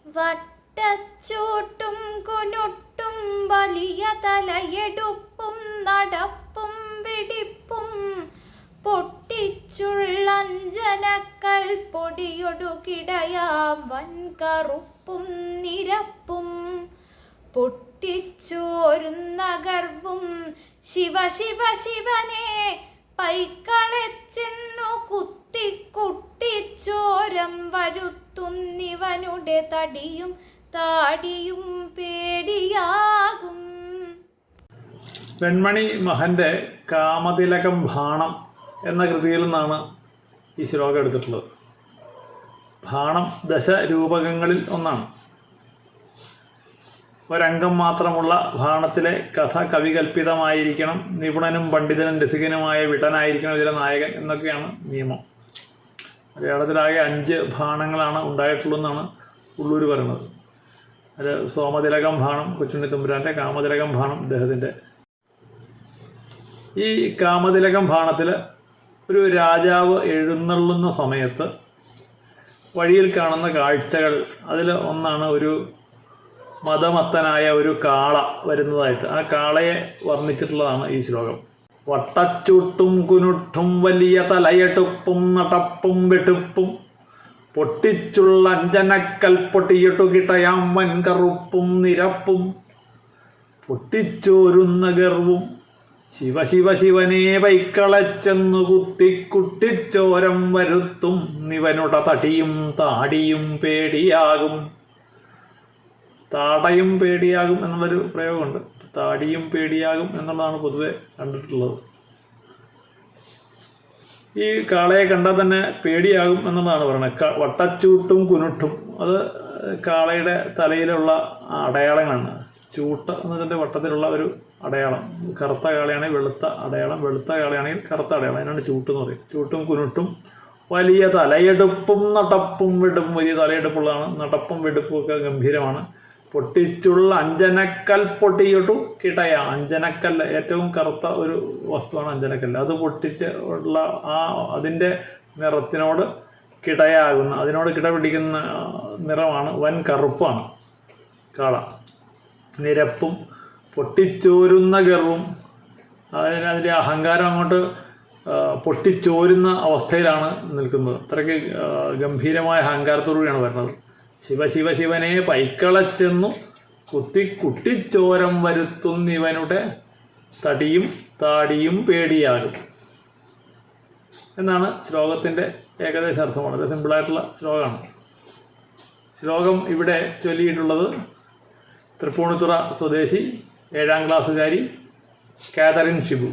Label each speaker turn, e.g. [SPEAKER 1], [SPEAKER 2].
[SPEAKER 1] വട്ടച്ചൂട്ടും കുനുട്ടും വലിയ തലയെടുപ്പും നടപ്പും വെടിപ്പും പൊട്ടിച്ചുള്ളഞ്ജനക്കൽ പൊടിയൊടു കിടയാം വൻകറുപ്പും നിരപ്പും പൊട്ടിച്ചോരുന്ന ഗർവും ശിവ ശിവ ശിവനെ പൈക്കളെച്ചെന്നു കുത്തിക്കുട്ടിച്ചോരം വരുത്തുന്നിവനുടെ തടിയും താടിയും പേടിയാകും.
[SPEAKER 2] വെൺമണി മഹൻ്റെ കാമതിലകം ബാണം എന്ന കൃതിയിൽ നിന്നാണ് ഈ ശ്ലോകം എടുത്തിട്ടുള്ളത്. ബാണം ദശരൂപകങ്ങളിൽ ഒന്നാണ്. ഒരംഗം മാത്രമുള്ള ബാണത്തിലെ കഥ കവികൽപ്പിതമായിരിക്കണം, നിപുണനും പണ്ഡിതനും രസികനുമായ വിടനായിരിക്കണം ഇതിലെ നായകൻ എന്നൊക്കെയാണ് നിയമം. മലയാളത്തിലാകെ 5 ബാണങ്ങളാണ് ഉണ്ടായിട്ടുള്ളതെന്നാണ് ഉള്ളൂർ പറയുന്നത്. അത് സോമതിലകം ബാണം കൊച്ചുണ്ണി തമ്പുരാൻ്റെ, കാമതിലകം ബാണം ഇദ്ദേഹത്തിൻ്റെ. ഈ കാമതിലകം ബാണത്തിൽ ഒരു രാജാവ് എഴുന്നള്ളുന്ന സമയത്ത് വഴിയിൽ കാണുന്ന കാഴ്ചകൾ, അതിൽ ഒന്നാണ് ഒരു മതമത്തനായ ഒരു കാള വരുന്നതായിട്ട്. ആ കാളയെ വർണ്ണിച്ചിട്ടുള്ളതാണ് ഈ ശ്ലോകം. വട്ടച്ചൂട്ടും കുനുട്ടും വലിയ തലയെടുപ്പും നടപ്പും വെട്ടുപ്പും പൊട്ടിച്ചുള്ള അഞ്ജനക്കൽ പൊട്ടിയിട്ടു കിട്ടയാം വൻകറുപ്പും നിരപ്പും പൊട്ടിച്ചോരുന്ന ഗർവും ശിവ ശിവ ശിവനെ വൈക്കളച്ചെന്നു കുത്തിക്കുട്ടിച്ചോരം വരുത്തും നിവനുട തടിയും താടിയും പേടിയാകും. താടയും പേടിയാകും എന്നുള്ളൊരു പ്രയോഗമുണ്ട്. താടിയും പേടിയാകും എന്നുള്ളതാണ് പൊതുവെ കണ്ടിട്ടുള്ളത്. ഈ കാളയെ കണ്ടാൽ തന്നെ പേടിയാകും എന്നുള്ളതാണ് പറയുന്നത്. വട്ടച്ചൂട്ടും കുനുട്ടും അത് കാളയുടെ തലയിലുള്ള അടയാളങ്ങളാണ്. ചൂട്ട് എന്നതിൻ്റെ വട്ടത്തിലുള്ള ഒരു അടയാളം. കറുത്ത കാളയാണെങ്കിൽ വെളുത്ത അടയാളം, വെളുത്ത കാളയാണെങ്കിൽ കറുത്ത അടയാളം. അതിനാണ് ചൂട്ട് എന്ന് പറയും. ചൂട്ടും കുനുട്ടും വലിയ തലയെടുപ്പും നടപ്പും വെടുപ്പും. വലിയ തലയെടുപ്പുള്ളതാണ്. നടപ്പും വെടുപ്പും ഒക്കെ ഗംഭീരമാണ്. പൊട്ടിച്ചുള്ള അഞ്ജനക്കൽ പൊട്ടിയിട്ടു കിടയ. അഞ്ജനക്കല്ല് ഏറ്റവും കറുത്ത ഒരു വസ്തുവാണ് അഞ്ജനക്കല്ല്. അത് പൊട്ടിച്ച് ഉള്ള അതിൻ്റെ നിറത്തിനോട് കിടയാകുന്ന, അതിനോട് കിട പിടിക്കുന്ന നിറമാണ്. വൻ കറുപ്പാണ് കാള. നിരപ്പും പൊട്ടിച്ചോരുന്ന ഗർവും. അതിൻ്റെ അഹങ്കാരം അങ്ങോട്ട് പൊട്ടിച്ചോരുന്ന അവസ്ഥയിലാണ് നിൽക്കുന്നത്. അത്രയ്ക്ക് ഗംഭീരമായ അഹങ്കാരത്തോടുകൂടിയാണ് വരുന്നത്. ശിവ ശിവ ശിവനെ പൈക്കളച്ചെന്നു കുത്തിക്കുട്ടിച്ചോരം വരുത്തുന്നിവനുടെ തടിയും താടിയും പേടിയാകും എന്നാണ് ശ്ലോകത്തിൻ്റെ ഏകദേശ അർത്ഥം. വളരെ സിമ്പിളായിട്ടുള്ള ശ്ലോകമാണ്. ശ്ലോകം ഇവിടെ ചൊല്ലിയിട്ടുള്ളത് തൃപ്പൂണിത്തുറ സ്വദേശി 7ാം ക്ലാസ്സുകാരി കാതറിൻ ഷിബു.